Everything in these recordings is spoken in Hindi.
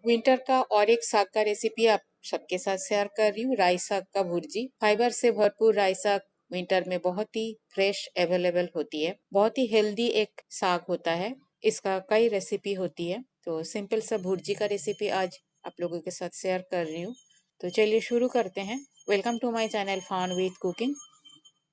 विंटर का और एक साग का रेसिपी आप सबके साथ शेयर कर रही हूँ। राई साग का भुर्जी। फाइबर से भरपूर राई साग विंटर में बहुत ही फ्रेश अवेलेबल होती है। बहुत ही हेल्दी एक साग होता है। इसका कई रेसिपी होती है, तो सिंपल सा भुर्जी का रेसिपी आज आप लोगों के साथ शेयर कर रही हूँ। तो चलिए शुरू करते हैं। वेलकम टू माय चैनल फान विद कुकिंग।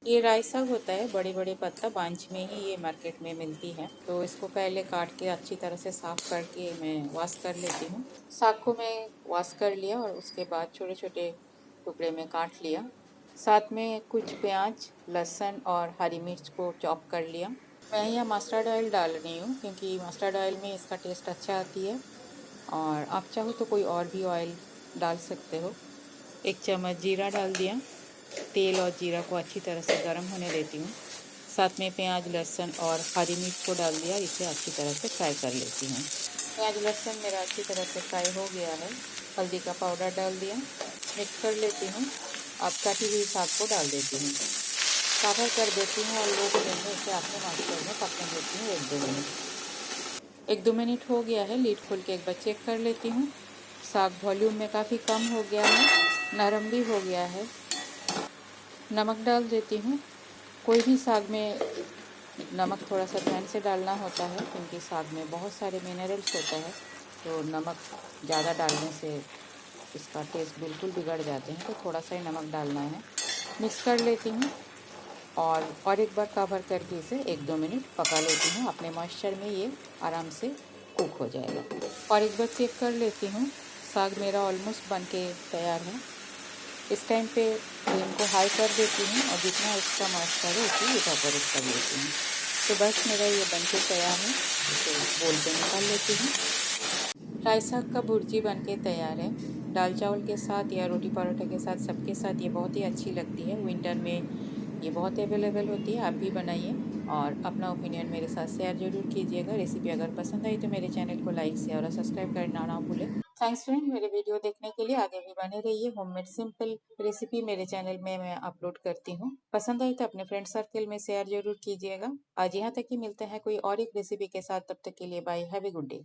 ये राई साग होता है, बड़े बड़े पत्ता बांच में ही ये मार्केट में मिलती है। तो इसको पहले काट के अच्छी तरह से साफ करके मैं वॉश कर लेती हूँ। साग को मैं वॉश कर लिया और उसके बाद छोटे छोटे टुकड़े में काट लिया। साथ में कुछ प्याज, लहसुन और हरी मिर्च को चॉप कर लिया। मैं यहाँ मस्टर्ड ऑयल डाल रही हूँ क्योंकि मस्टर्ड ऑयल में इसका टेस्ट अच्छा आती है, और आप चाहो तो कोई और भी ऑयल डाल सकते हो। 1 चम्मच जीरा डाल दिया। तेल और जीरा को अच्छी तरह से गर्म होने देती हूँ। साथ में प्याज, लहसुन और हरी मिर्च को डाल दिया। इसे अच्छी तरह से फ्राई कर लेती हूँ। प्याज लहसुन मेरा अच्छी तरह से फ्राई हो गया है। हल्दी का पाउडर डाल दिया, मिक्स कर लेती हूँ। अब कटी हुई साग को डाल देती हूँ, कवर कर देती हूँ और लो फ्लेम में इसे अपने मॉइस्चर में पकने देती हूँ 1-2 मिनट। 1-2 मिनट हो गया है। लीड खोल के एक बार चेक कर लेती हूँ। साग वॉल्यूम में काफ़ी कम हो गया है, नरम भी हो गया है। नमक डाल देती हूँ। कोई भी साग में नमक थोड़ा सा ध्यान से डालना होता है क्योंकि साग में बहुत सारे मिनरल्स होता है, तो नमक ज़्यादा डालने से इसका टेस्ट बिल्कुल बिगड़ जाते हैं। तो थोड़ा सा ही नमक डालना है। मिक्स कर लेती हूँ और एक बार कवर करके इसे 1-2 मिनट पका लेती हूँ। अपने मॉइस्चर में ये आराम से कुक हो जाएगा। और एक बार चेक कर लेती हूँ। साग मेरा ऑलमोस्ट बन के तैयार है। इस टाइम पे फ्लेम को हाई कर देती हूँ और जितना एक्स्ट्रा मॉइस्चर है उसे इवापोरेट कर लेती हूँ। तो बस मेरा ये बनके तैयार है। इसे बोल पे निकाल लेती हूँ। राई साग का भुर्जी बनके तैयार है। दाल चावल के साथ या रोटी परोठे के साथ, सबके साथ ये बहुत ही अच्छी लगती है। विंटर में ये बहुत अवेलेबल होती है। आप भी बनाइए और अपना ओपिनियन मेरे साथ शेयर जरूर कीजिएगा। रेसिपी अगर पसंद आई तो मेरे चैनल को लाइक, शेयर और सब्सक्राइब करना ना भूलें। थैंक्स फ्रेंड, मेरे वीडियो देखने के लिए। आगे भी बने रहिए। होममेड सिंपल रेसिपी मेरे चैनल में मैं अपलोड करती हूँ। पसंद आई तो अपने फ्रेंड सर्कल में शेयर जरूर कीजिएगा। आज यहाँ तक ही, मिलते हैं कोई और एक रेसिपी के साथ। तब तक के लिए bye, have a good day.